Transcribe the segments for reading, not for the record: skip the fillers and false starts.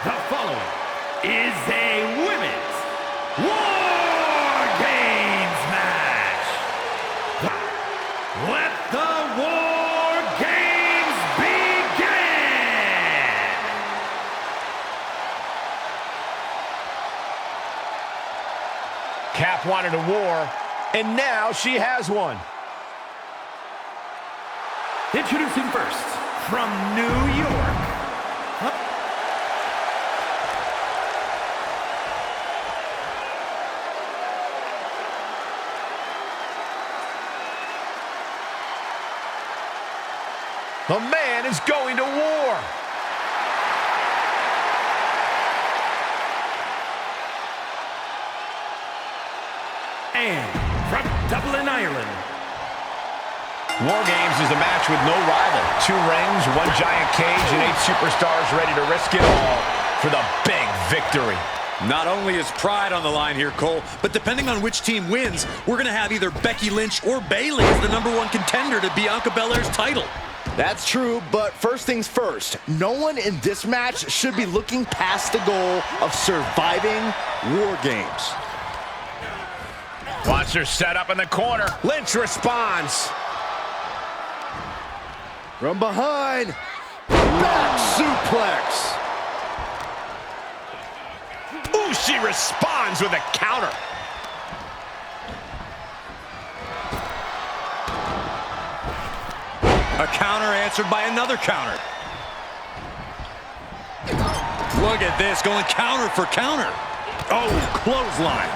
The following is a women's War Games match. Let the War Games begin! Cap wanted a war, and now she has one. Introducing first, from New York. The man is going to war. And from Dublin, Ireland. War Games is a match with no rival. 2 rings, 1 giant cage, and 8 superstars ready to risk it all for the big victory. Not only is pride on the line here, Cole, but depending on which team wins, we're going to have either Becky Lynch or Bayley as the #1 contender to Bianca Belair's title. That's true, but first things first, no one in this match should be looking past the goal of surviving War Games. Watch her set up in the corner. Lynch responds. From behind, back suplex. Ooh, she responds with a counter. A counter answered by another counter. Look at this, going counter for counter. Oh, clothesline.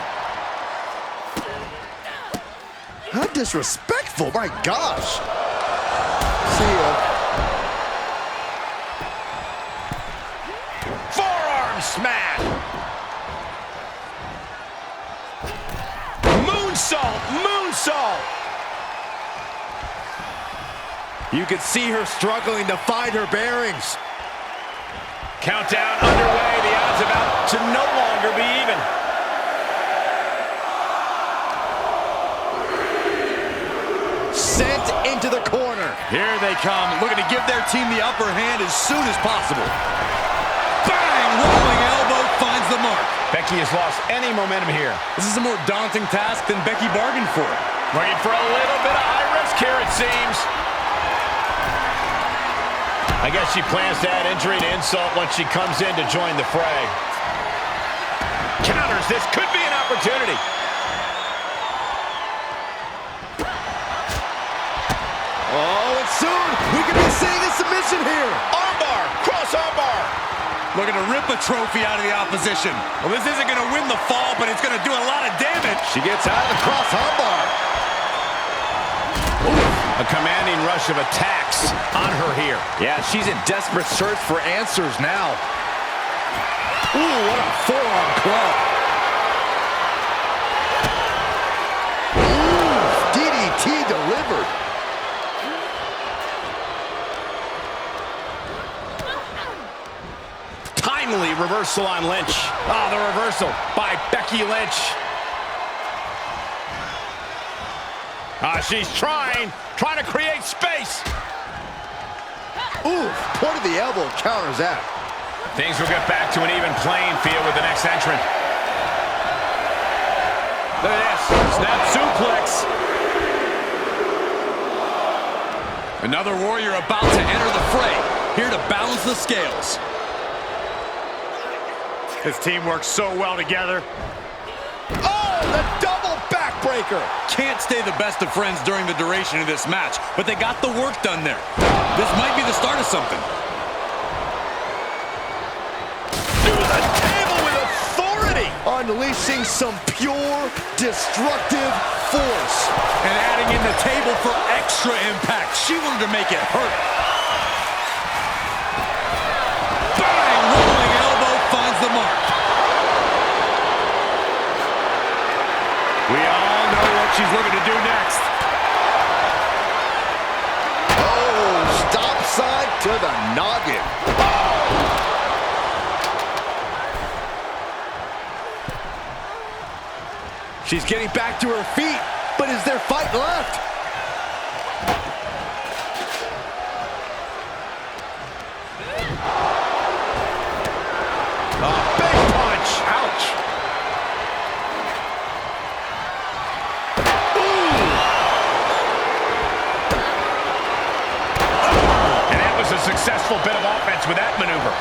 How disrespectful, my gosh. See ya. Forearm smash. Moonsault, moonsault. You can see her struggling to find her bearings. Countdown underway. The odds about to no longer be even. Sent into the corner. Here they come, looking to give their team the upper hand as soon as possible. Bang! Rolling elbow finds the mark. Becky has lost any momentum here. This is a more daunting task than Becky bargained for. Looking for a little bit of high risk here, it seems. I guess she plans to add injury to insult once she comes in to join the fray. Counters, this could be an opportunity. Oh, and soon we could be seeing a submission here. Armbar, cross armbar. Looking to rip a trophy out of the opposition. Well, this isn't going to win the fall, but it's going to do a lot of damage. She gets out of the cross armbar. A commanding rush of attacks on her here. Yeah, she's in desperate search for answers now. Ooh, what a forearm club. Ooh, DDT delivered. Timely reversal on Lynch. Oh, the reversal by Becky Lynch. She's trying to create space. Ooh, point of the elbow counters that. Things will get back to an even playing field with the next entrant. Look at this, snap suplex. Another warrior about to enter the fray, here to balance the scales. This team works so well together. Oh, the double backbreaker. Can't stay the best of friends during the duration of this match, but they got the work done there. This might be the start of something. Through the table with authority. Unleashing some pure, destructive force. And adding in the table for extra impact. She wanted to make it hurt. Bang! Rolling elbow finds the mark. We all know what she's looking to do next. Oh, stop sign to the noggin. She's getting back to her feet, but is there fight left? Big punch. Ouch. And that was a successful bit of offense with that maneuver.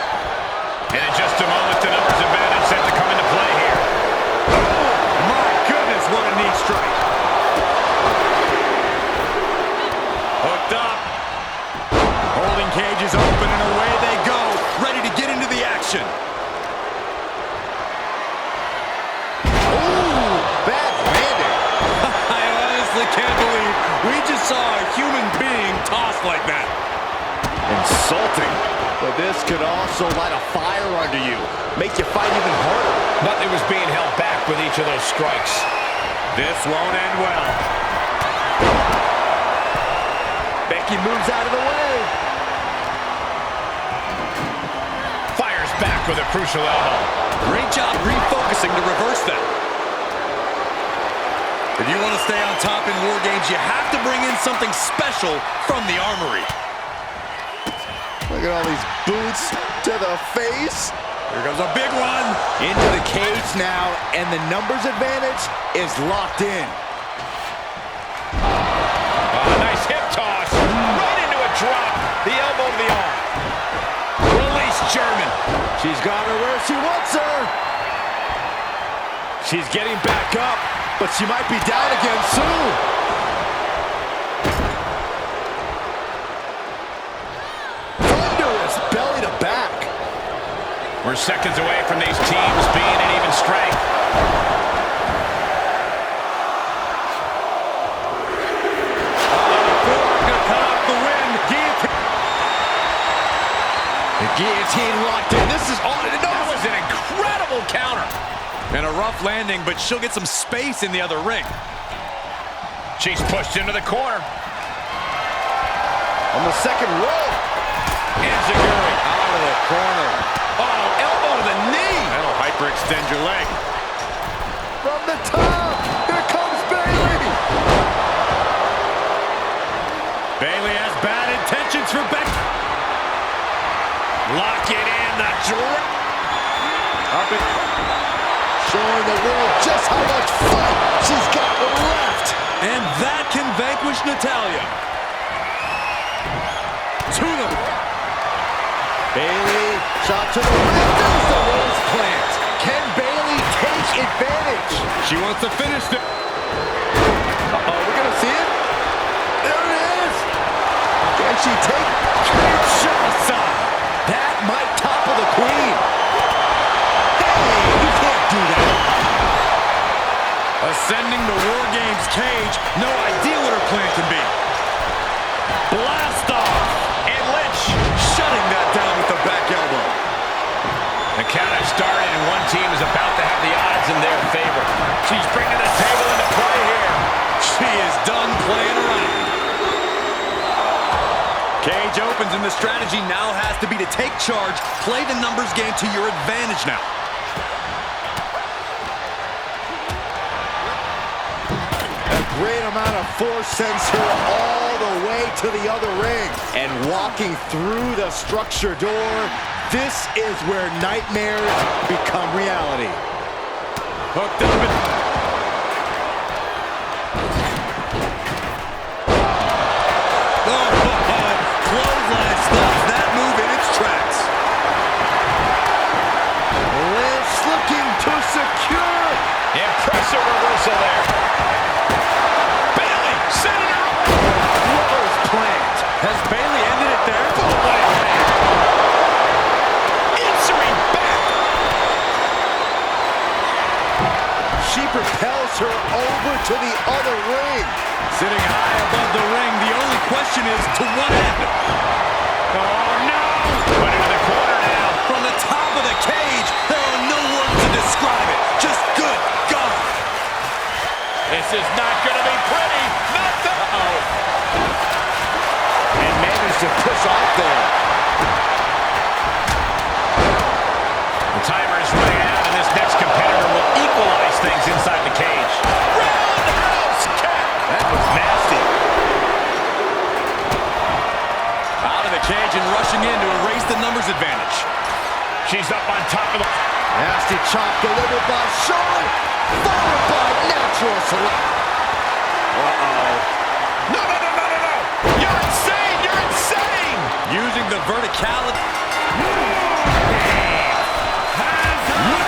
And in just a moment, the numbers advantage set to come into play here. Oh, my goodness, what a knee strike. Hooked up. Holding cage is open, and away they go, ready to get into the action. Ooh, bad landing. I honestly can't believe we just saw a human being tossed like that. Insulting. But this could also light a fire under you. Make you fight even harder. Nothing was being held back with each of those strikes. This won't end well. Becky moves out of the way. Fires back with a crucial elbow. Great job refocusing to reverse that. If you want to stay on top in War Games, you have to bring in something special from the armory. Look at all these boots to the face. Here comes a big one. Into the cage now, and the numbers advantage is locked in. Nice hip toss. Right into a drop. The elbow to the arm. Release German. She's got her where she wants her. She's getting back up, but she might be down again soon. Thunderous belly to back. We're seconds away from these teams being at even strength. Gonna cut off the win. The guillotine locked in. This is on and That was an incredible counter. And a rough landing, but she'll get some space in the other ring. She's pushed into the corner. on the second rope. Enziguri out of the corner. Oh, elbow to the knee. That'll hyperextend your leg. From the top, here comes Bayley. Bayley has bad intentions for Beck. Lock it in, the drop. Up it. Showing the world just how much fight she's got left. And that can vanquish Natalya. To them. Bayley, shot to the rim. There's the rose plant. Can Bayley take advantage? She wants to finish it. Uh-oh, we're going to see it. There it is. Can she take Kinshasa? That might topple the queen. Hey, you can't do that. Ascending the War Games cage. No idea what her plan can be. Blast off. And Lynch Shutting that down with the back elbow. The count has started, and one team is about to have the odds in their favor. She's bringing the table into play here. She is done playing around. Cage opens, and the strategy now has to be to take charge, play the numbers game to your advantage now. A great amount of force sends her all the way to the other ring. And walking through the structure door, this is where nightmares become reality. Hooked up and... Clothesline stops that move in its tracks. Lynch looking to secure. Impressive reversal there. Bayley setting her up. Rose plant. Has Bayley ended it there? Answering back. She propels her over to the other ring. Sitting high above the ring, the only question is to what end? Oh, no. Put into the corner now. From the top of the cage, there are no words to describe it. Just good God. This is not going to be pretty. Not the... Uh-oh. And managed to push off there. The timer is running out, and this next competitor will equalize things inside the cage. Roundhouse kick. That was nasty. Out of the cage and rushing in to erase the numbers advantage. She's up on top of the... Nasty chop delivered by Charlotte, followed by natural select. Uh-oh. No, no, no, no, no, no! You're insane! You're insane! Using the verticality.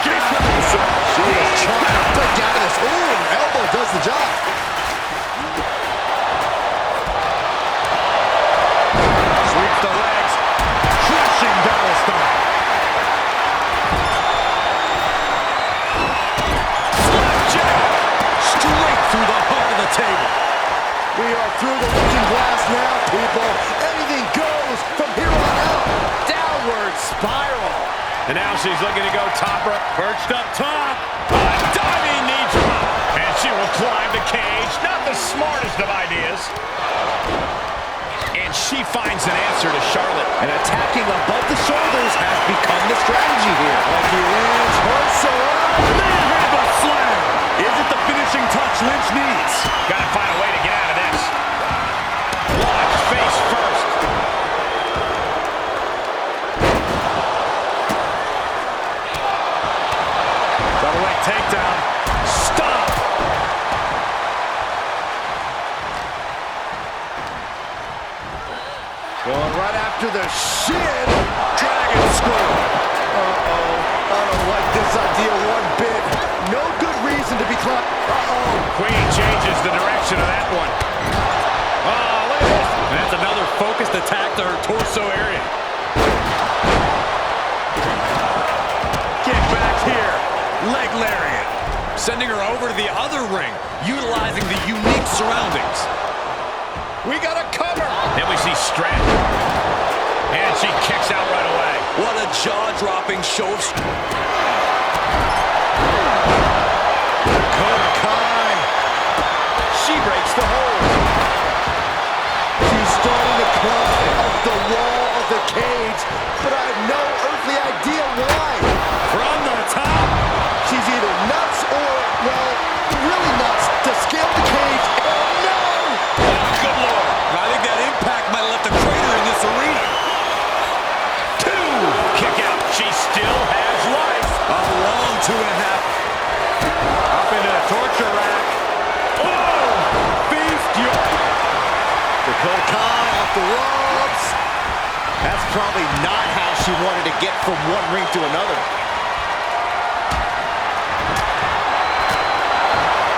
She is trying to break out of this. Ooh, elbow does the job. Sweeps the legs. Crushing double stomp. Straight through the heart of the table. We are through the looking glass now, people. Anything goes from here on out. Downward spiral. And now she's looking to go top rope. Perched up top. A diving knee drop. And she will climb the cage. Not the smartest of ideas. And she finds an answer to Charlotte. And attacking above the shoulders has become the strategy here. Becky Lynch, torso up. Manhandle slam. Is it the finishing touch Lynch needs? Gotta find a way to get out of this. Launch face first. Double leg takedown. Stop. Going right after the shin. Dragon screw. Uh-oh. I don't like this idea one bit. No good reason to be caught. Uh-oh. Queen changes the direction of that one. Oh, look at this. And that's another focused attack to her torso area. Kick back here. Leg lariat. Sending her over to the other ring, utilizing the unique surroundings. We got a cover. Then we see strength. And she kicks out right away. What a jaw-dropping show of strength. She breaks the hold. She's starting to climb up the wall of the cage, but I have no earthly idea why. From the top. She's either nuts or, well, really nuts to scale the cage. Oh, no! Good Lord. I think that impact might have left a crater in this arena. Kick out. She still has life. A long 2.5. Up into the torture rack. Oh! Beast your... Dakota Kai off the ropes. That's probably not how she wanted to get from one ring to another.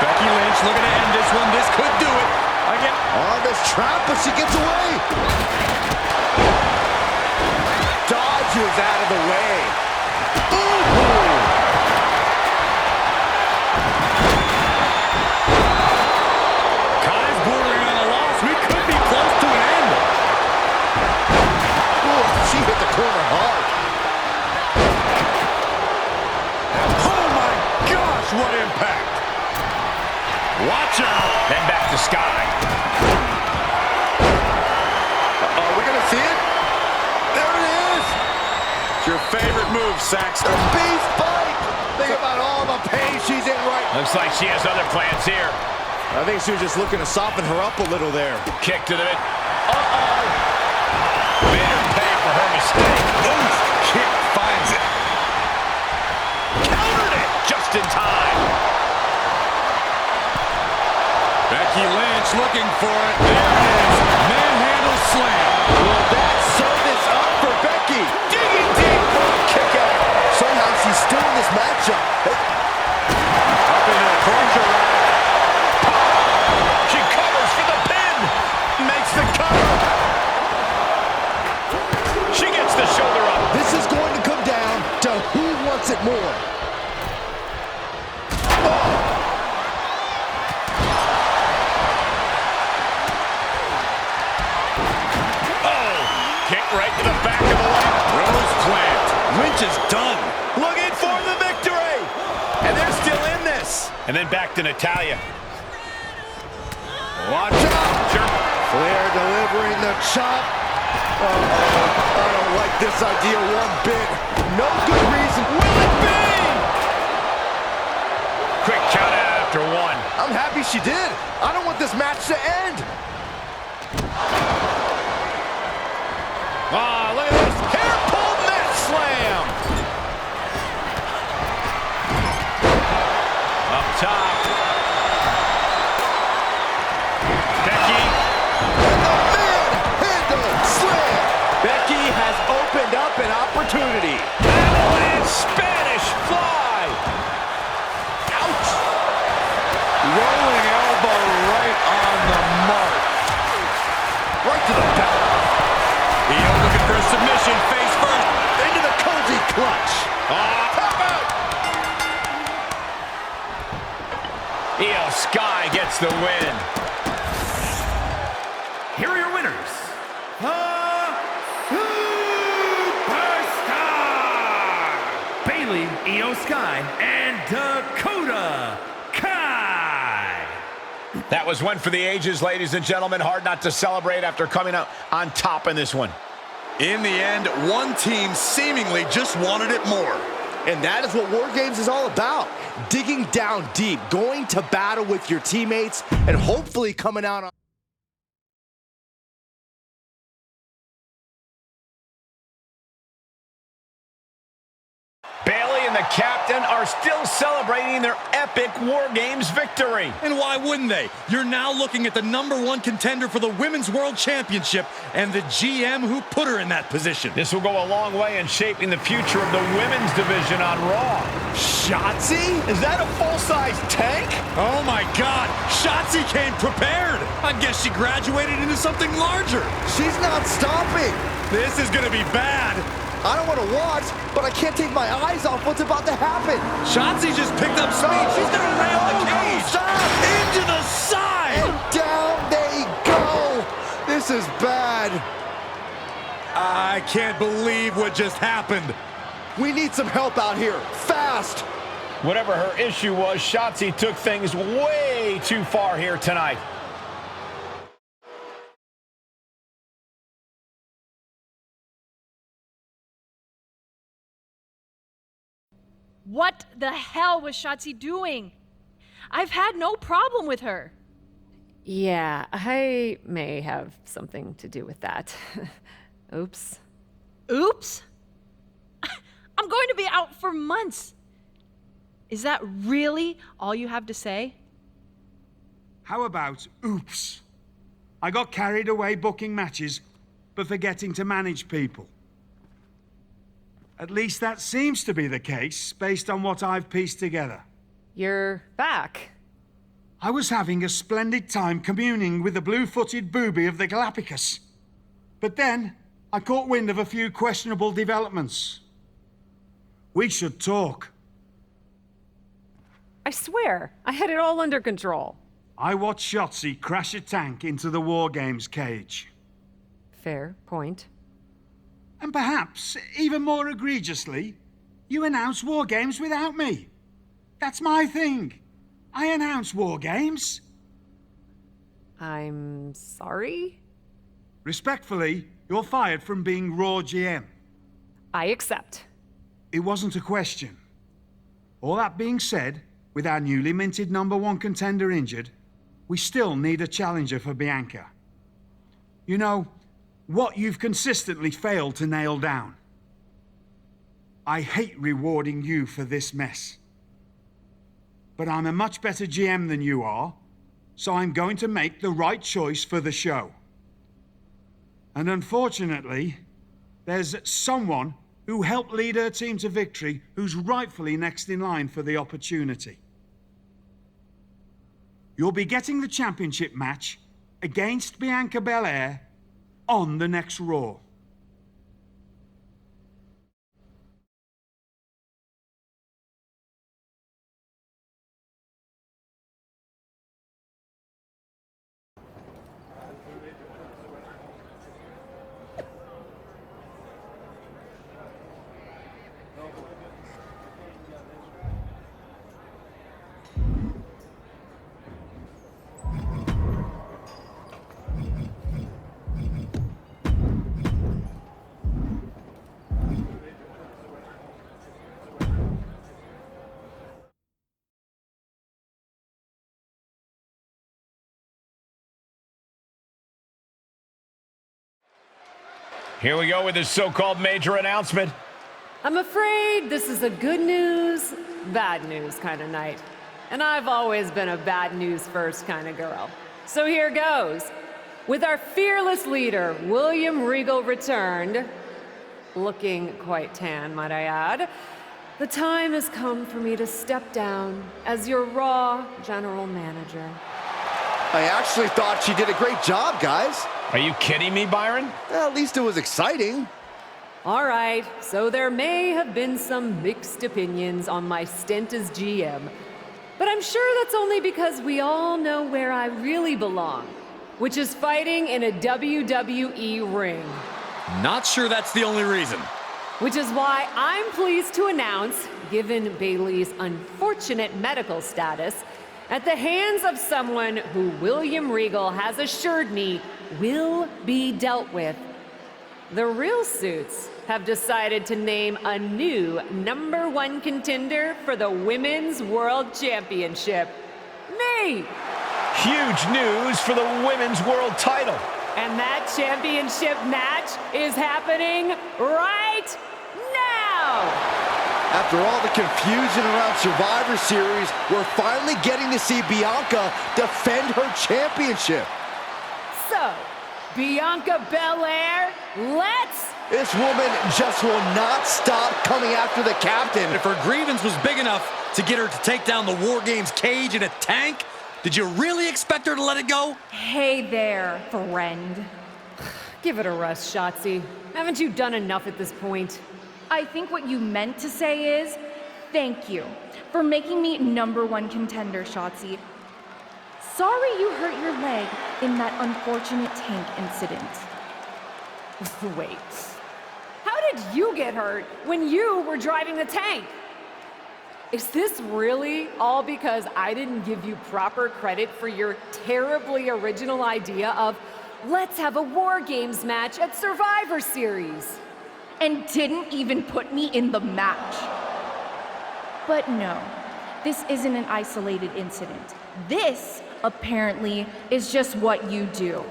Becky Lynch looking to end this one. This could do it. Again. On this trap, but she gets away. Dodges out of the way. Ooh. Kai's bordering on a loss. We could be close to an end. Ooh, she hit the corner hard. Oh my gosh, what impact. Watch out. Then back to Sky. Are we gonna see it? There it is. It's your favorite move, Saxton. The beef bite. Think about all the pain she's in right now. Looks like she has other plans here. I think she was just looking to soften her up a little there. Kick to the mid. Uh-oh. Made her pay for her mistake. Oof. Kick finds it. Countered it just in time. Becky Lynch looking for it. There it is. Manhandle slam. Will that service up for Becky? Digging deep for a kick out. Somehow she's still in this matchup. Up into the torture rack. She covers for the pin. Makes the cover. She gets the shoulder up. This is going to come down to who wants it more. Kick right to the back of the leg. Rose plant. Lynch is done. Looking for the victory. And they're still in this. And then back to Natalya. Watch out. Sure. Flair delivering the chop. Uh-oh. I don't like this idea one bit. No good reason. Will it be? Quick count out after one. I'm happy she did. I don't want this match to end. Ah, look at this. Hair pull net slam. opportunity. Avalanche Spanish fly. Ouch. Rolling elbow right on the mark. Right to the belly. Io looking for a submission, face first. Into the cozy clutch. Tap out. Io Sky gets the win. Here are your winners. The Superstar! Bailey, Io Sky, and Dakota Kai. That was one for the ages, ladies and gentlemen. Hard not to celebrate after coming out on top in this one. In the end, one team seemingly just wanted it more. And that is what War Games is all about. Digging down deep, going to battle with your teammates, and hopefully coming out on... Bailey and the captain are still celebrating their epic War Games victory. And why wouldn't they? You're now looking at the #1 contender for the Women's World Championship and the GM who put her in that position. This will go a long way in shaping the future of the women's division on Raw. Shotzi? Is that a full-size tank? Oh my God, Shotzi came prepared. I guess she graduated into something larger. She's not stopping. This is gonna be bad. I don't want to watch, but I can't take my eyes off what's about to happen. Shotzi just picked up speed. She's gonna rail the cage. Stop. Into the side. And down they go. This is bad. I can't believe what just happened. We need some help out here, fast. Whatever her issue was, Shotzi took things way too far here tonight. What the hell was Shotzi doing? I've had no problem with her. Yeah, I may have something to do with that. Oops. Oops? I'm going to be out for months. Is that really all you have to say? How about oops? I got carried away booking matches, but forgetting to manage people. At least that seems to be the case, based on what I've pieced together. You're back. I was having a splendid time communing with the blue-footed booby of the Galapagos. But then, I caught wind of a few questionable developments. We should talk. I swear, I had it all under control. I watched Shotzi crash a tank into the War Games cage. Fair point. And perhaps, even more egregiously, you announce War Games without me. That's my thing. I announce War Games. I'm sorry? Respectfully, you're fired from being Raw GM. I accept. It wasn't a question. All that being said, with our newly minted #1 contender injured, we still need a challenger for Bianca. You know, what you've consistently failed to nail down. I hate rewarding you for this mess. But I'm a much better GM than you are, so I'm going to make the right choice for the show. And unfortunately, there's someone who helped lead her team to victory who's rightfully next in line for the opportunity. You'll be getting the championship match against Bianca Belair on the next Raw. Here we go with this so-called major announcement. I'm afraid this is a good news, bad news kind of night. And I've always been a bad news first kind of girl. So here goes. With our fearless leader, William Regal returned, looking quite tan, might I add. The time has come for me to step down as your Raw General Manager. I actually thought she did a great job, guys. Are you kidding me, Byron? At least it was exciting. All right, so there may have been some mixed opinions on my stint as GM, but I'm sure that's only because we all know where I really belong, which is fighting in a WWE ring. Not sure that's the only reason. Which is why I'm pleased to announce, given Bayley's unfortunate medical status, at the hands of someone who William Regal has assured me will be dealt with, the Real Suits have decided to name a new #1 contender for the Women's World Championship. Me! Huge news for the Women's World title. And that championship match is happening right now! After all the confusion around Survivor Series, we're finally getting to see Bianca defend her championship. So, Bianca Belair, let's... This woman just will not stop coming after the captain. If her grievance was big enough to get her to take down the War Games cage in a tank, did you really expect her to let it go? Hey there, friend. Give it a rest, Shotzi. Haven't you done enough at this point? I think what you meant to say is, thank you for making me #1 contender, Shotzi. Sorry you hurt your leg in that unfortunate tank incident. Wait. How did you get hurt when you were driving the tank? Is this really all because I didn't give you proper credit for your terribly original idea of let's have a War Games match at Survivor Series? And didn't even put me in the match. But no, this isn't an isolated incident. This, apparently, is just what you do.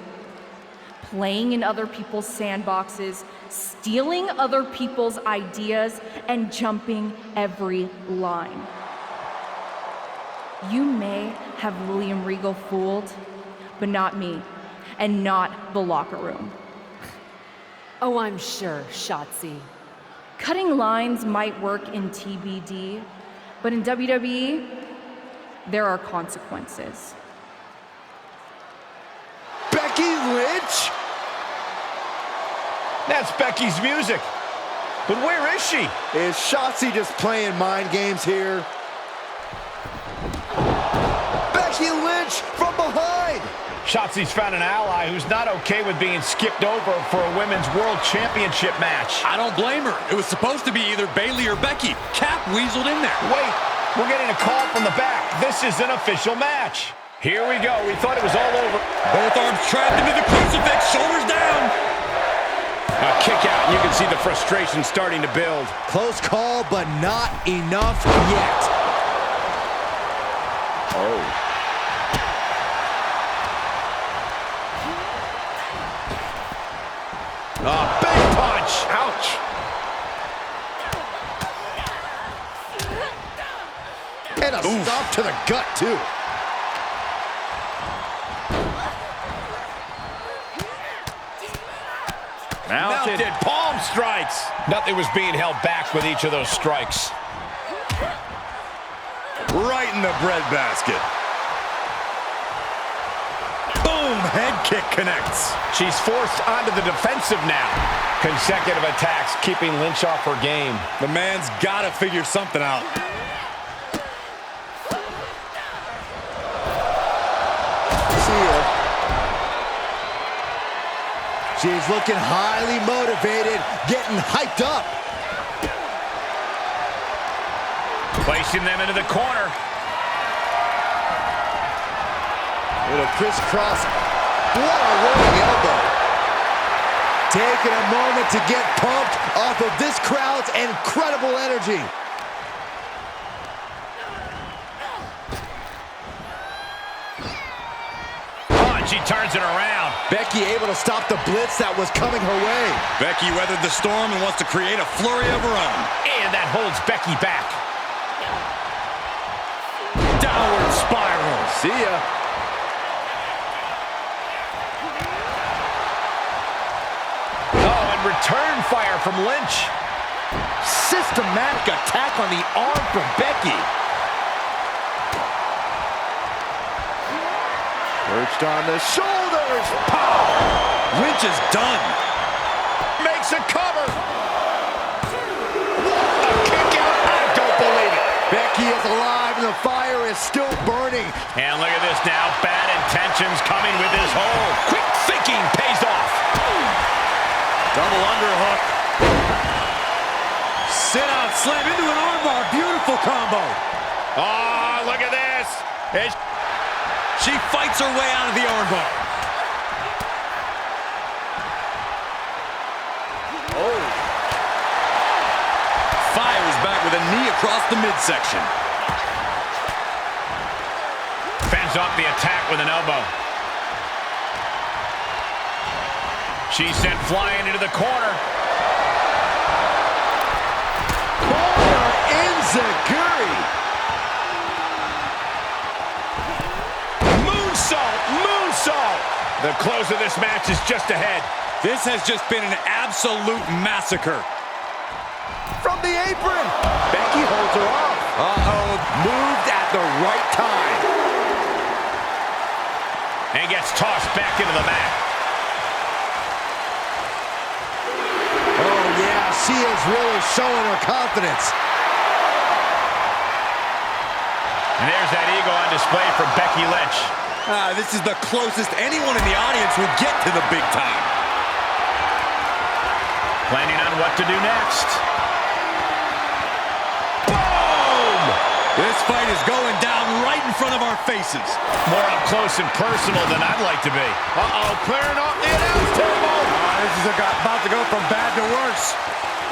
Playing in other people's sandboxes, stealing other people's ideas, and jumping every line. You may have William Regal fooled, but not me, and not the locker room. Oh, I'm sure, Shotzi. Cutting lines might work in TBD, but in WWE, there are consequences. Becky Lynch? That's Becky's music. But where is she? Is Shotzi just playing mind games here? Becky Lynch from behind! Shotzi's found an ally who's not okay with being skipped over for a Women's World Championship match. I don't blame her. It was supposed to be either Bayley or Becky. Cap weaseled in there. Wait, we're getting a call from the back. This is an official match. Here we go. We thought it was all over. Both arms trapped into the crucifix, shoulders down. A kick out, and you can see the frustration starting to build. Close call, but not enough yet. Oh. A big punch. Ouch. And a stop to the gut, too. Mounted palm strikes. Nothing was being held back with each of those strikes. Right in the breadbasket. Boom, head kick connects. She's forced onto the defensive now. Consecutive attacks keeping Lynch off her game. The man's got to figure something out. See ya. She's looking highly motivated, getting hyped up. Placing them into the corner. Little crisscross. What a rolling elbow. Taking a moment to get pumped off of this crowd's incredible energy. She turns it around. Becky able to stop the blitz that was coming her way. Becky weathered the storm and wants to create a flurry of her own. And that holds Becky back. Downward spiral. See ya. Oh, and return fire from Lynch. Systematic attack on the arm from Becky. Perched on the shoulders. Pow! Lynch is done. Makes a cover. A kick out. I don't believe it. Becky is alive and the fire is still burning. And look at this now. Bad intentions coming with this hold. Quick thinking pays off. Double underhook. Sit out, slam into an armbar. Beautiful combo. Oh, look at this. She fights her way out of the armbar. Oh. Fires back with a knee across the midsection. Fends off the attack with an elbow. She's sent flying into the corner. Corner enziguri. Moonsault. The close of this match is just ahead. This has just been an absolute massacre. From the apron. Becky holds her off. Uh-oh. Moved at the right time. And gets tossed back into the mat. Oh, yeah. She is really showing her confidence. And there's that ego on display from Becky Lynch. This is the closest anyone in the audience will get to the big time. Planning on what to do next. Boom! This fight is going down right in front of our faces. More up close and personal than I'd like to be. Uh-oh, clearing off the announce table. This is about to go from bad to worse.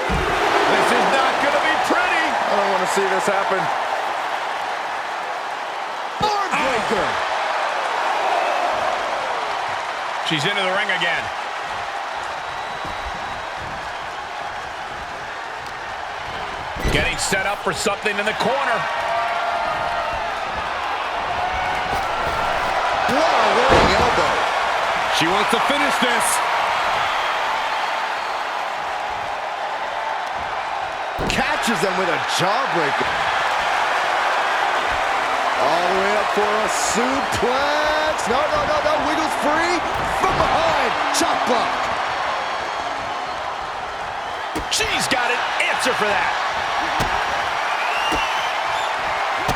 This is not going to be pretty. I don't want to see this happen. Armbreaker. She's into the ring again. Getting set up for something in the corner. What a rolling elbow. She wants to finish this. Catches them with a jawbreaker. All the way up for a suplex. No. Wiggles free. From behind. Chop block. She's got an answer for that.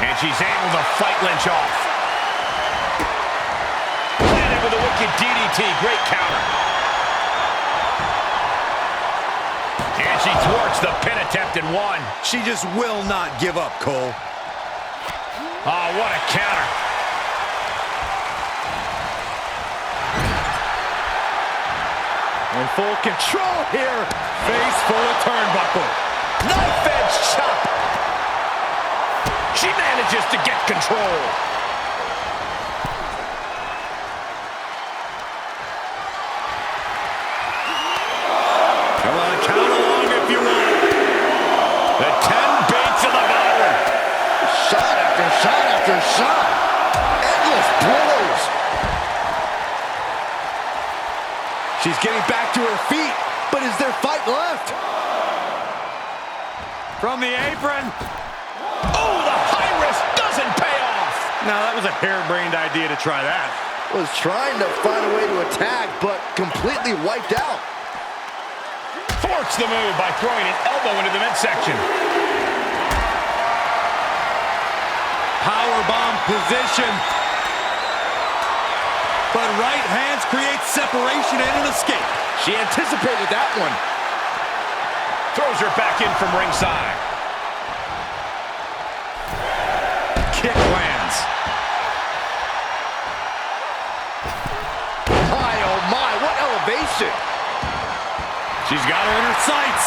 And she's able to fight Lynch off. Planted with a wicked DDT. Great counter. And she thwarts the pin attempt and one. She just will not give up, Cole. Oh, what a counter. In full control here. Face full of turnbuckle. Knife edge chop. She manages to get control. Come on, count along if you want. The 10 beats of the veteran. Shot after shot after shot. Endless blows. She's getting back to her feet, but is there fight left? From the apron. Oh, the high risk doesn't pay off. Now, that was a harebrained idea to try that. Was trying to find a way to attack, but completely wiped out. Thwarts the move by throwing an elbow into the midsection. Powerbomb position. But right hands create separation and an escape. She anticipated that one. Throws her back in from ringside. Kick lands. My, oh my, what elevation. She's got her in her sights.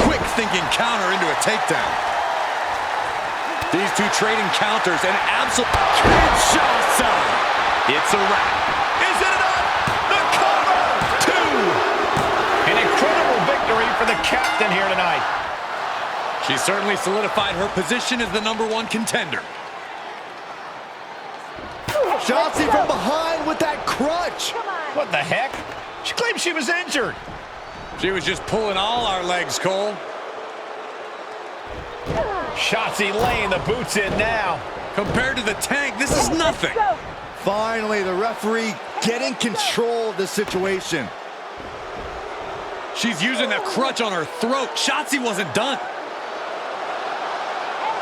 Quick thinking counter into a takedown. These two trading counters and absolute Kinshasa. It's a wrap. Is it enough? The cover! 2. An incredible victory for the captain here tonight. She certainly solidified her position as the #1 contender. Shotzi from behind with that crutch. What the heck? She claimed she was injured. She was just pulling all our legs, Cole. Shotzi laying the boots in now. Compared to the Tank, this is nothing. Finally, the referee getting control of the situation. She's using the crutch on her throat. Shotzi wasn't done.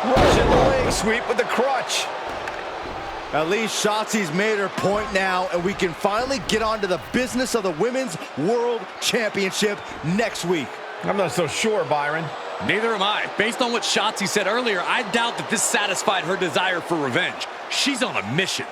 Russian leg sweep with the crutch. At least Shotzi's made her point now, and we can finally get on to the business of the Women's World Championship next week. I'm not so sure, Byron. Neither am I. Based on what Shotzi said earlier, I doubt that this satisfied her desire for revenge. She's on a mission.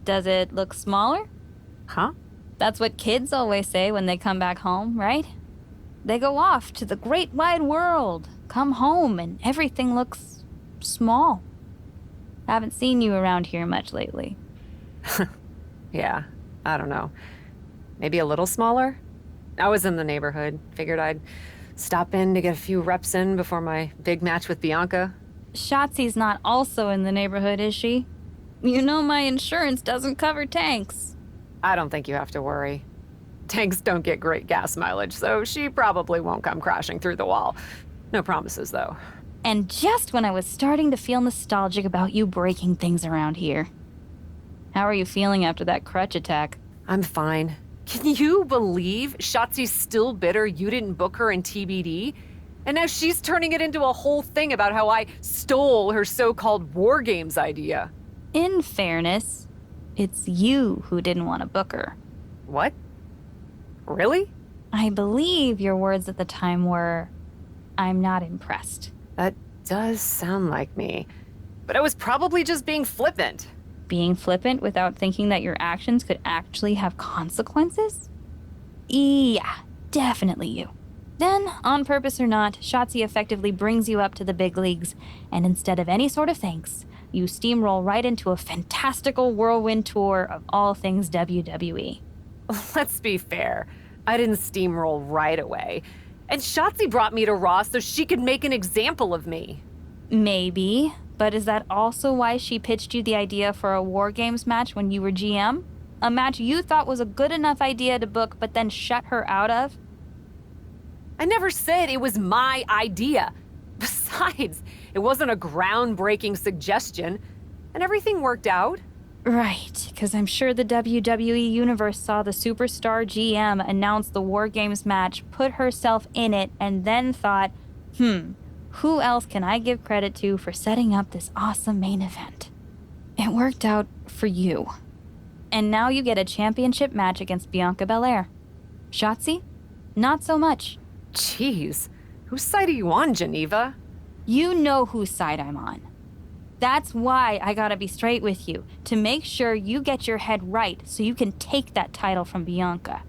Does it look smaller? Huh? That's what kids always say when they come back home, right? They go off to the great wide world, come home, and everything looks small. Haven't seen you around here much lately. Yeah, I don't know. Maybe a little smaller? I was in the neighborhood. Figured I'd stop in to get a few reps in before my big match with Bianca. Shotzi's not also in the neighborhood, is she? You know my insurance doesn't cover tanks. I don't think you have to worry. Tanks don't get great gas mileage, so she probably won't come crashing through the wall. No promises, though. And just when I was starting to feel nostalgic about you breaking things around here. How are you feeling after that crutch attack? I'm fine. Can you believe Shotzi's still bitter you didn't book her in TBD? And now she's turning it into a whole thing about how I stole her so-called War Games idea. In fairness, it's you who didn't want to book her. What? Really? I believe your words at the time were, "I'm not impressed." That does sound like me. But I was probably just being flippant. Being flippant without thinking that your actions could actually have consequences? Yeah, definitely you. Then, on purpose or not, Shotzi effectively brings you up to the big leagues, and instead of any sort of thanks, you steamroll right into a fantastical whirlwind tour of all things WWE. Let's be fair. I didn't steamroll right away. And Shotzi brought me to Raw so she could make an example of me. Maybe, but is that also why she pitched you the idea for a War Games match when you were GM? A match you thought was a good enough idea to book but then shut her out of? I never said it was my idea. Besides, it wasn't a groundbreaking suggestion, and everything worked out. Right, because I'm sure the WWE Universe saw the superstar GM announce the War Games match, put herself in it, and then thought, who else can I give credit to for setting up this awesome main event? It worked out for you. And now you get a championship match against Bianca Belair. Shotzi? Not so much. Jeez, whose side are you on, Geneva? You know whose side I'm on. That's why I gotta be straight with you, to make sure you get your head right so you can take that title from Bianca.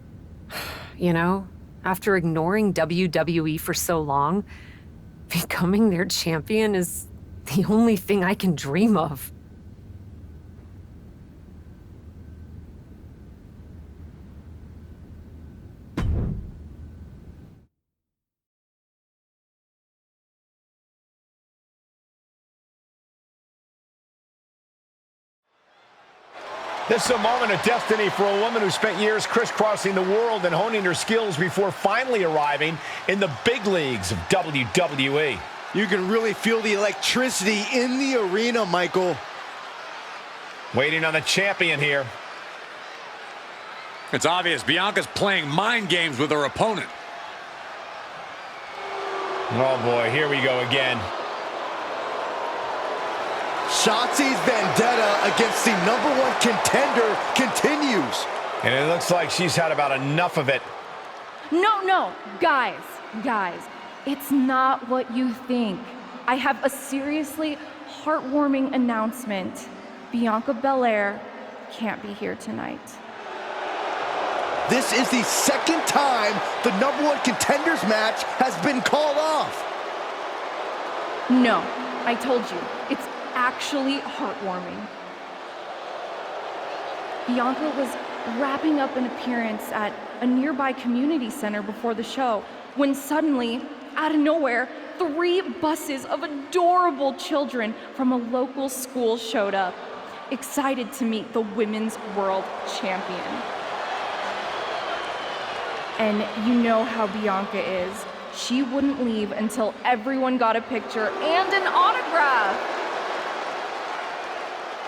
You know, after ignoring WWE for so long, becoming their champion is the only thing I can dream of. This is a moment of destiny for a woman who spent years crisscrossing the world and honing her skills before finally arriving in the big leagues of WWE. You can really feel the electricity in the arena, Michael. Waiting on the champion here. It's obvious Bianca's playing mind games with her opponent. Oh boy, here we go again. Shotzi's vendetta against the #1 contender continues. And it looks like she's had about enough of it. No, guys, it's not what you think. I have a seriously heartwarming announcement. Bianca Belair can't be here tonight. This is the second time the #1 contenders match has been called off. No, I told you, it's actually heartwarming. Bianca was wrapping up an appearance at a nearby community center before the show when suddenly, out of nowhere, 3 buses of adorable children from a local school showed up, excited to meet the Women's World Champion. And you know how Bianca is. She wouldn't leave until everyone got a picture and an autograph.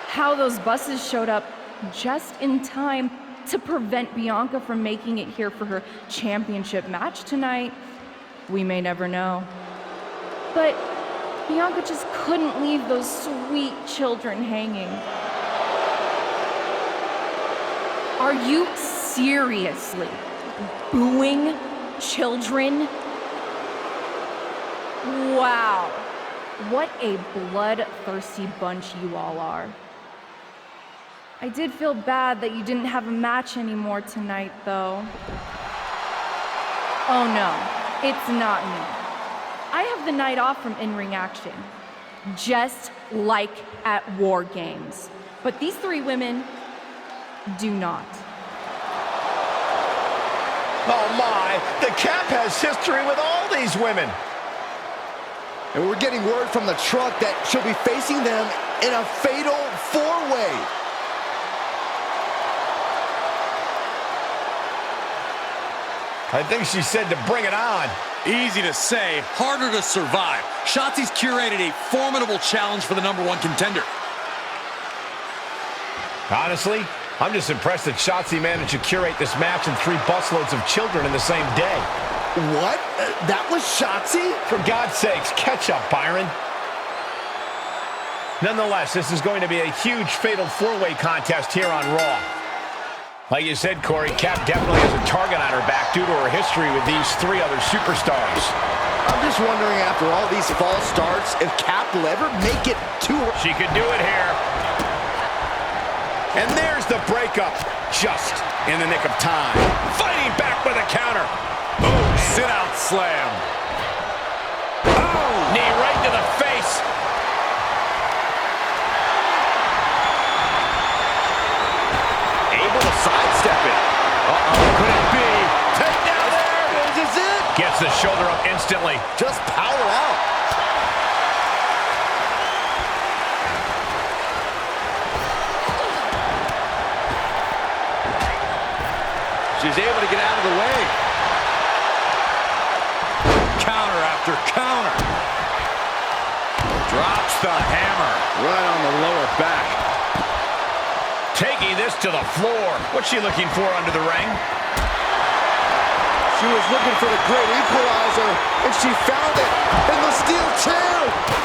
How those buses showed up just in time to prevent Bianca from making it here for her championship match tonight, we may never know. But Bianca just couldn't leave those sweet children hanging. Are you seriously booing children? Wow, what a bloodthirsty bunch you all are. I did feel bad that you didn't have a match anymore tonight, though. Oh no, it's not me. I have the night off from in-ring action, just like at War Games. But these 3 women do not. Oh my, the Cap has history with all these women. And we're getting word from the truck that she'll be facing them in a fatal 4-way. I think she said to bring it on. Easy to say, harder to survive. Shotzi's curated a formidable challenge for the #1 contender. Honestly, I'm just impressed that Shotzi managed to curate this match and 3 busloads of children in the same day. What? That was Shotzi? For God's sakes, catch up, Byron. Nonetheless, this is going to be a huge fatal 4-way contest here on Raw. Like you said, Corey, Cap definitely has a target on her back due to her history with these 3 other superstars. I'm just wondering, after all these false starts, if Cap will ever make it to her. She could do it here. And there's the breakup, just in the nick of time. Fighting back with a counter. Boom, sit-out slam. Oh, knee right to the face. Able to sidestep it. Uh-oh, could it be? Take down there. Is this it? Gets the shoulder up instantly. Just power out. She's able to get out of the way. Counter after counter. Drops the hammer. Right on the lower back. Taking this to the floor. What's she looking for under the ring? She was looking for the great equalizer, and she found it in the steel chair.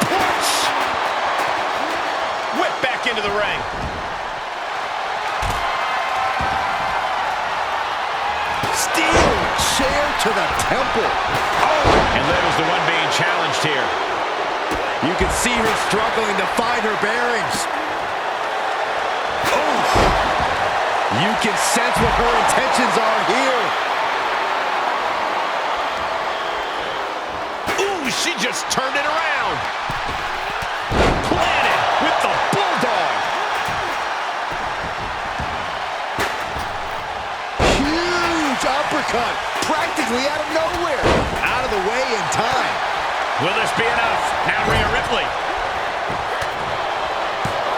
Punch! Whip back into the ring. Steel chair to the temple. Oh, and Liv is the one being challenged here. You can see her struggling to find her bearings. Oh! You can sense what her intentions are here. Ooh, she just turned it around. Planted with the bulldog. Huge uppercut, practically out of nowhere. Out of the way in time. Will this be enough? Now Rhea Ripley.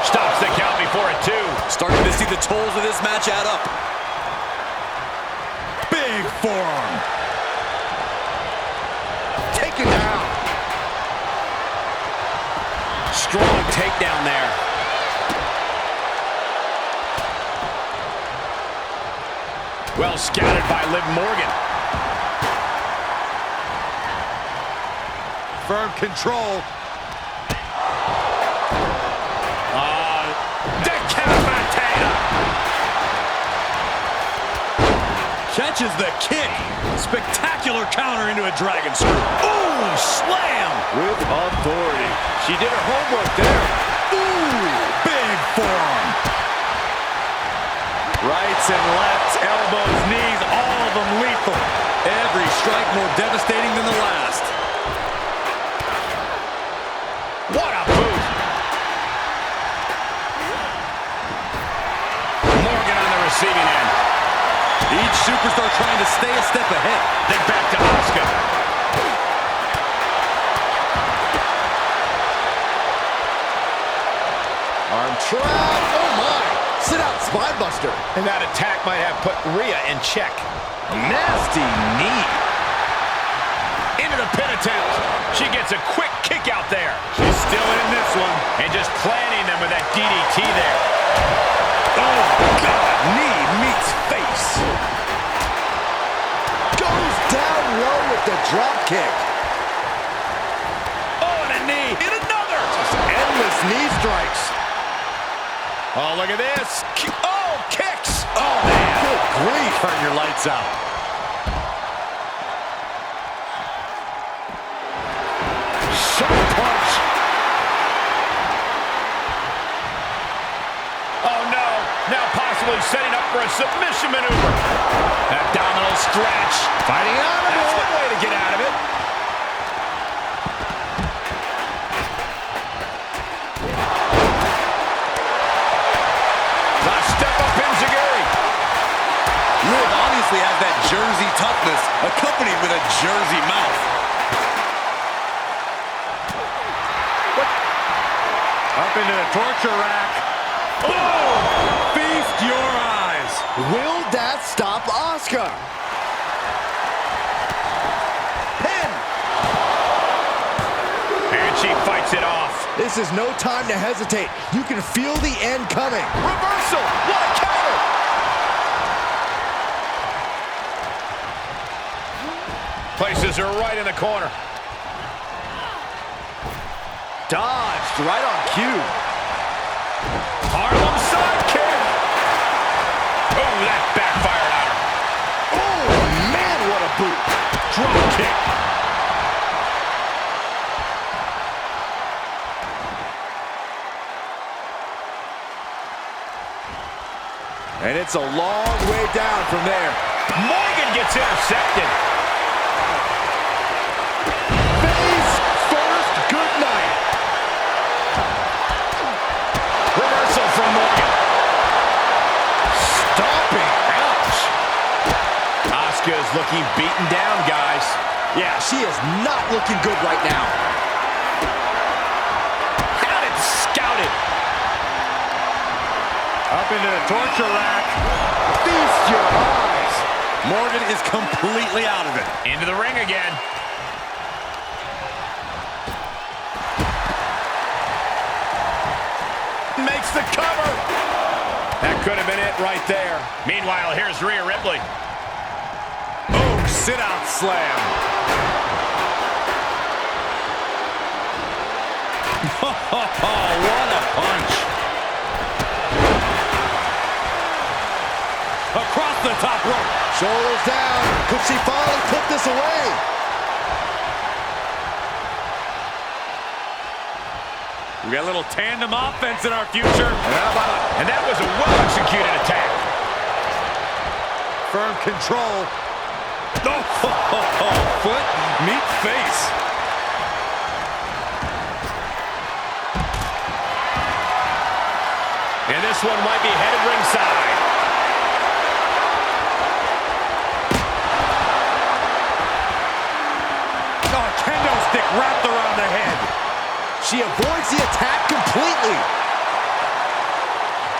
Stops the count before it, too. Starting to see the tolls of this match add up. Big forearm. Taken down. Strong takedown there. Well scouted by Liv Morgan. Firm control. Decapitator. Catches the kick. Spectacular counter into a dragon screw. Ooh, slam. With authority. She did her homework there. Ooh, big forearm. Rights and lefts, elbows, knees, all of them lethal. Every strike more devastating than the last. What a boot. Morgan on the receiving end. Each superstar trying to stay a step ahead. Then back to Asuka. Arm trap. Oh, my. Sit out spine buster. And that attack might have put Rhea in check. Nasty knee. Into the pin attempt. She gets a quick kick out there. She's still in this one. And just planting them with that DDT there. Oh, God. Knee meets face. Goes down low with the drop kick. Oh, and a knee. And another. Just endless knee strikes. Oh, look at this. Oh, kicks. Oh, man. Good grief. Turn your lights out. Sharp punch. Oh, no. Now possibly setting up for a submission maneuver. Abdominal stretch. Fighting out of it. That's one way to get out of it. Has that Jersey toughness accompanied with a Jersey mouth. Up into the torture rack. Oh! Feast your eyes. Will that stop Asuka? Pin. And she fights it off. This is no time to hesitate. You can feel the end coming. Reversal. What a counter. Places her right in the corner. Dodged right on cue. Harlem sidekick. Oh, that backfired on her. Oh, man, what a boot. Drop kick. And it's a long way down from there. Morgan gets intercepted. From Morgan. Stomping. Ouch. Asuka is looking beaten down, guys. Yeah, she is not looking good right now. Had it scouted. Up into the torture rack. Feast your eyes. Morgan is completely out of it. Into the ring again. Makes the cover. That could have been it right there. Meanwhile, here's Rhea Ripley. Oh, sit-out slam. Oh, what a punch. Across the top rope. Shoulders down. Could she finally put this away? We got a little tandem offense in our future. And that was a well-executed attack. Firm control. Oh, foot meets face. And this one might be headed ringside. Oh, kendo stick wrapped around the head. She avoids the attack completely.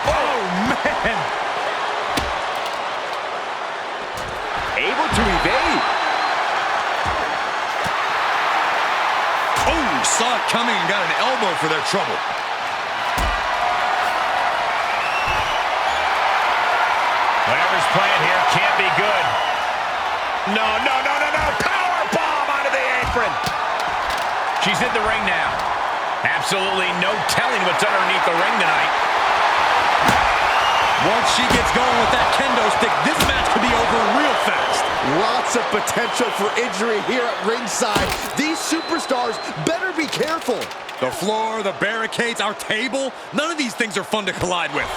Oh, man. Able to evade. Oh, saw it coming and got an elbow for their trouble. Whatever's playing here can't be good. No. Power bomb onto the apron. She's in the ring now. Absolutely no telling what's underneath the ring tonight. Once she gets going with that kendo stick, this match could be over real fast. Lots of potential for injury here at ringside. These superstars better be careful. The floor, the barricades, our table, none of these things are fun to collide with.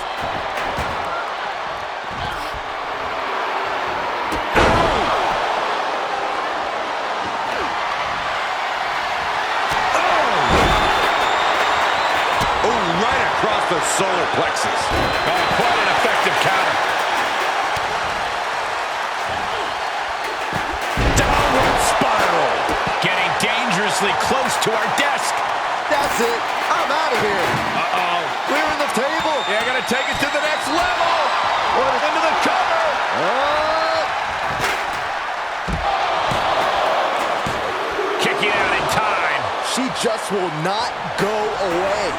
The solar plexus. Quite an effective counter. Downward spiral. Getting dangerously close to our desk. That's it. I'm out of here. Uh-oh. Clearing the table. Yeah, gotta take it to the next level. Into the cover. Kicking out in time. She just will not go away.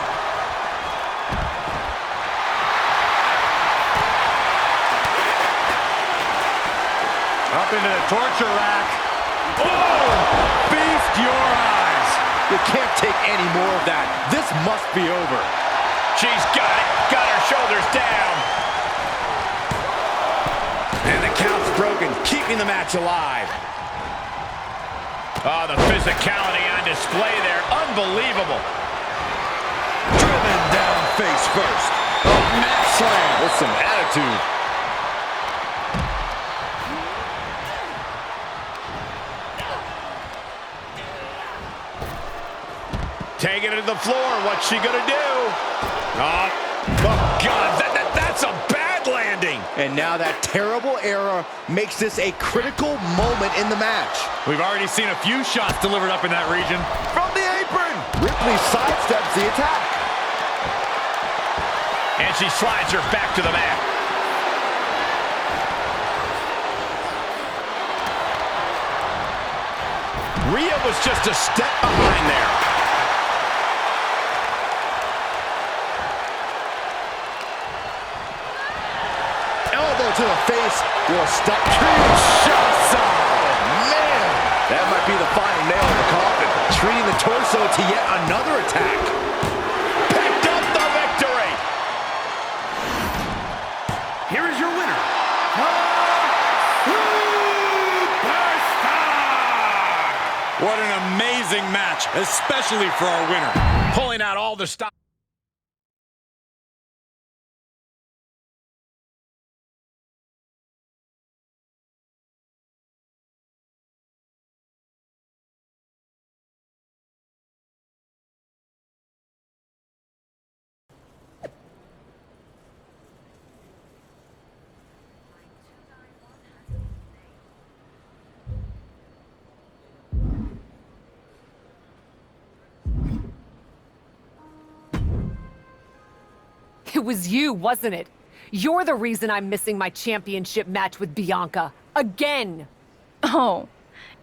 Up into the torture rack. Oh! Feast your eyes. You can't take any more of that. This must be over. She's got it. Got her shoulders down. And the count's broken, keeping the match alive. Oh, the physicality on display there. Unbelievable. Driven down face first. Oh, mat slam with some attitude. Taking it to the floor. What's she gonna do? Oh God, that's a bad landing. And now that terrible error makes this a critical moment in the match. We've already seen a few shots delivered up in that region. From the apron, Ripley sidesteps the attack. And she slides her back to the mat. Rhea was just a step behind there. To the face will stop. Kinshasa! Man, that might be the final nail in the coffin. Treating the torso to yet another attack. Picked up the victory. Here is your winner, Superstar! What an amazing match, especially for our winner. Pulling out all the stops. It was you, wasn't it? You're the reason I'm missing my championship match with Bianca. Again! Oh,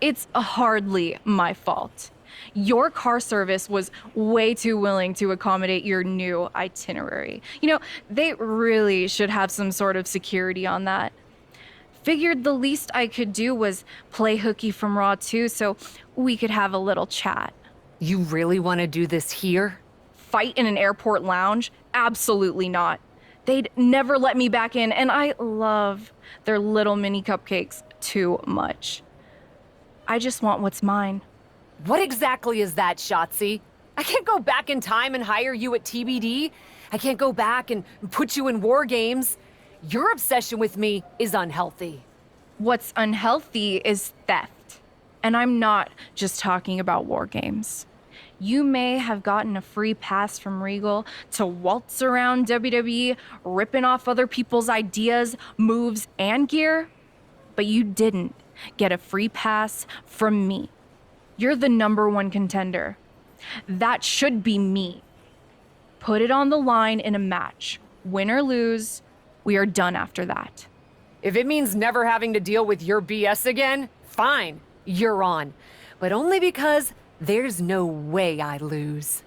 it's hardly my fault. Your car service was way too willing to accommodate your new itinerary. You know, they really should have some sort of security on that. Figured the least I could do was play hooky from Raw 2 so we could have a little chat. You really want to do this here? Fight in an airport lounge? Absolutely not. They'd never let me back in, and I love their little mini cupcakes too much. I just want what's mine. What exactly is that, Shotzi? I can't go back in time and hire you at TBD. I can't go back and put you in War Games. Your obsession with me is unhealthy. What's unhealthy is theft. And I'm not just talking about War Games. You may have gotten a free pass from Regal to waltz around WWE, ripping off other people's ideas, moves, and gear, but you didn't get a free pass from me. You're the #1 contender. That should be me. Put it on the line in a match. Win or lose, we are done after that. If it means never having to deal with your BS again, fine, you're on. But only because there's no way I lose.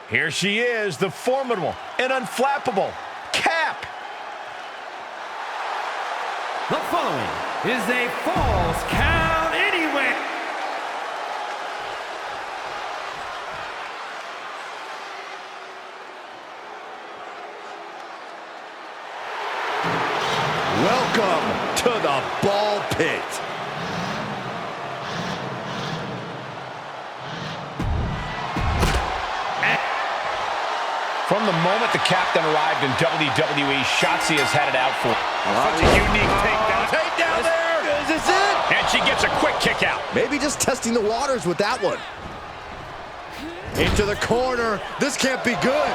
Here she is, the formidable and unflappable Cap. The following is a Falls Count Anywhere. Welcome to the ball pit. From the moment the captain arrived in WWE, Shotzi has had it out for such a unique takedown. Takedown there! Is this it? And she gets a quick kick out. Maybe just testing the waters with that one. Into the corner. This can't be good.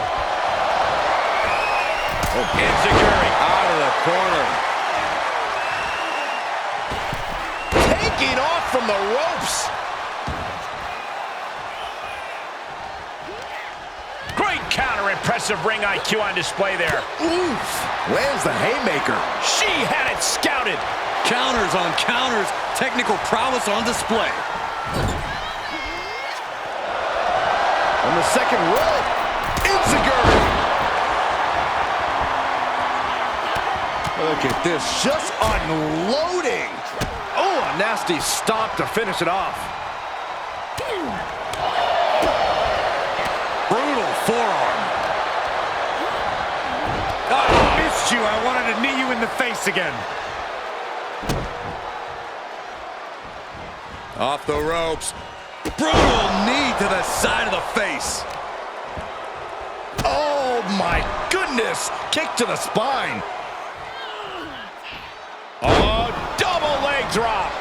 Enziguri Out of the corner. Taking off from the ropes. Great counter, impressive ring IQ on display there. Oof. Lands the haymaker. She had it scouted. Counters on counters. Technical prowess on display. On the second rope. Enziguri. Look at this. Just unloading. Oh, a nasty stomp to finish it off. Brutal forearm. Oh, I missed you. I wanted to knee you in the face again. Off the ropes. Brutal knee to the side of the face. Oh, my goodness. Kick to the spine. Oh, double leg drop.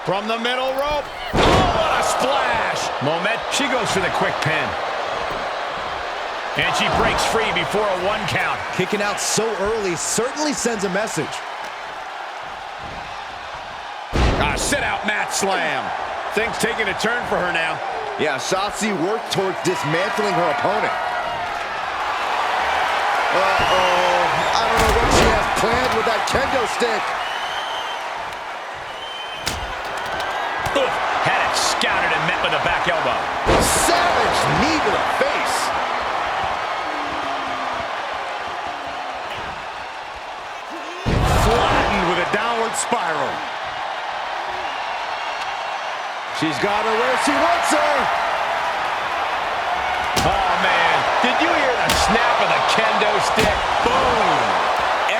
From the middle rope. Oh, what a splash. She goes for the quick pin. And she breaks free before a 1 count. Kicking out so early certainly sends a message. A sit-out mat slam. Things taking a turn for her now. Yeah, Shotzi worked towards dismantling her opponent. Uh-oh. I don't know what she has planned with that kendo stick. Oof. Had it scouted and met with a back elbow. Savage knee to the face. Flattened with a downward spiral. She's got her where she wants her. Oh, man. Did you hear the snap of the kendo stick? Boom.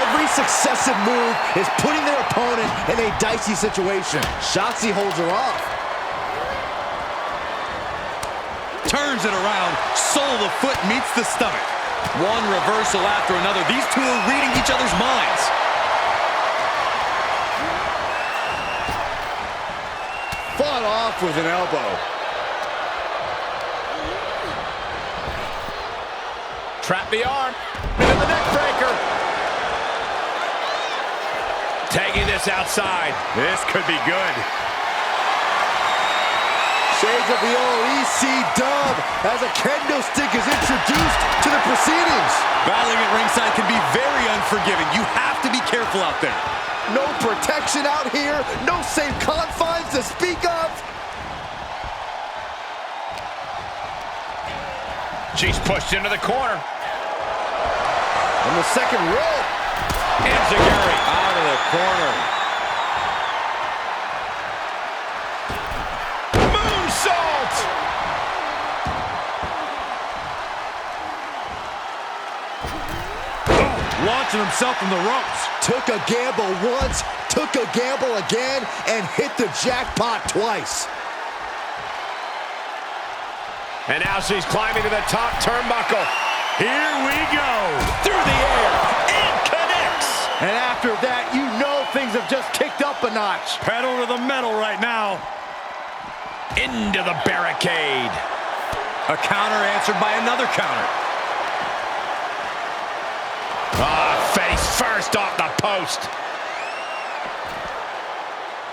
Every successive move is putting their opponent in a dicey situation. Shotzi holds her off. Turns it around. Sole of the foot meets the stomach. One reversal after another. These two are reading each other's minds. Fought off with an elbow. Trap the arm. Into the neck breaker. Tagging this outside. This could be good. Shades of the old EC dub as a kendo stick is introduced to the proceedings. Battling at ringside can be very unforgiving. You have to be careful out there. No protection out here. No safe confines to speak of. She's pushed into the corner. On the second rope. Enziguri Out of the corner. moonsault. Launching himself from the ropes. Took a gamble once, took a gamble again, and hit the jackpot twice. And now she's climbing to the top turnbuckle. Here we go. Through the air. And connects. And after that, you know things have just kicked up a notch. Pedal to the metal right now. Into the barricade. A counter answered by another counter. Face first off the post.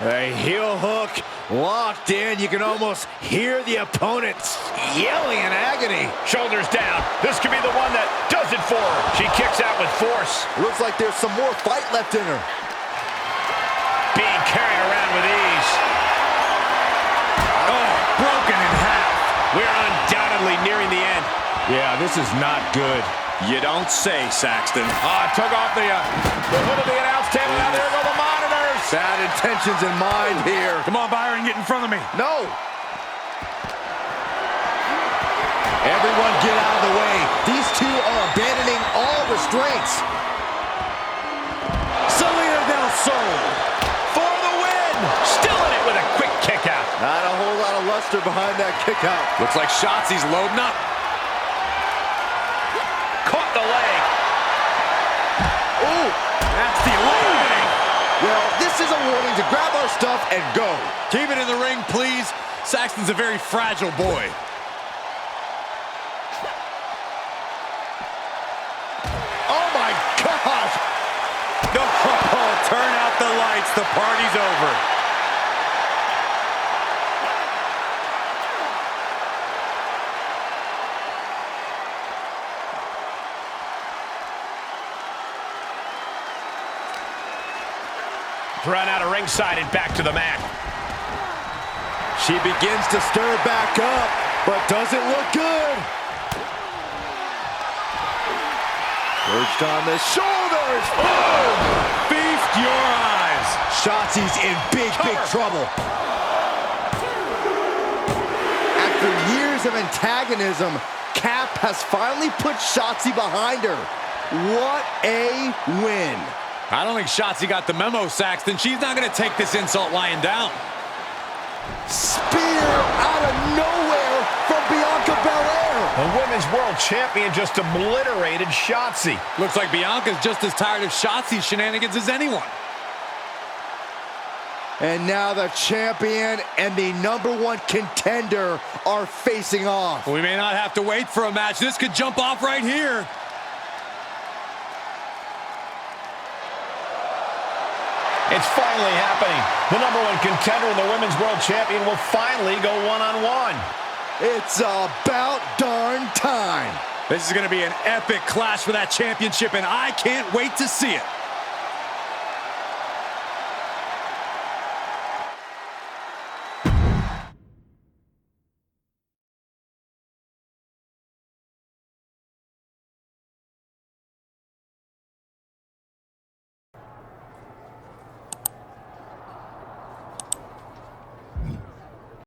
A heel hook locked in. You can almost hear the opponents yelling in agony. Shoulders down. This could be the one that does it for her. She kicks out with force. Looks like there's some more fight left in her. Being carried around with ease. Oh, broken in half. We're undoubtedly rapidly nearing the end. Yeah, this is not good. You don't say, Saxton. Took off the hood of the announce table. Now there go the monitors. Bad intentions in mind here. Come on, Byron, get in front of me. No. Everyone get out of the way. These two are abandoning all restraints. Salida del Sol For the win. Still in it with a quick kick out. Not a whole lot of luster behind that kick out. Looks like Shotzi's loading up. Caught the leg. Ooh. That's the eliminating. Well, this is a warning to grab our stuff and go. Keep it in the ring, please. Saxton's a very fragile boy. Oh, my gosh. No, turn out the lights. The party's over. Thrown out of ringside and back to the mat. She begins to stir back up, but doesn't look good. Perched on the shoulders. Oh! Feast your eyes. Shotzi's in big trouble. After years of antagonism, Cap has finally put Shotzi behind her. What a win. I don't think Shotzi got the memo, Saxton. She's not going to take this insult lying down. Spear out of nowhere from Bianca Belair. The Women's World Champion just obliterated Shotzi. Looks like Bianca's just as tired of Shotzi's shenanigans as anyone. And now the champion and the #1 contender are facing off. We may not have to wait for a match. This could jump off right here. It's finally happening. The #1 contender and the Women's World Champion will finally go one-on-one. It's about darn time. This is going to be an epic clash for that championship, and I can't wait to see it.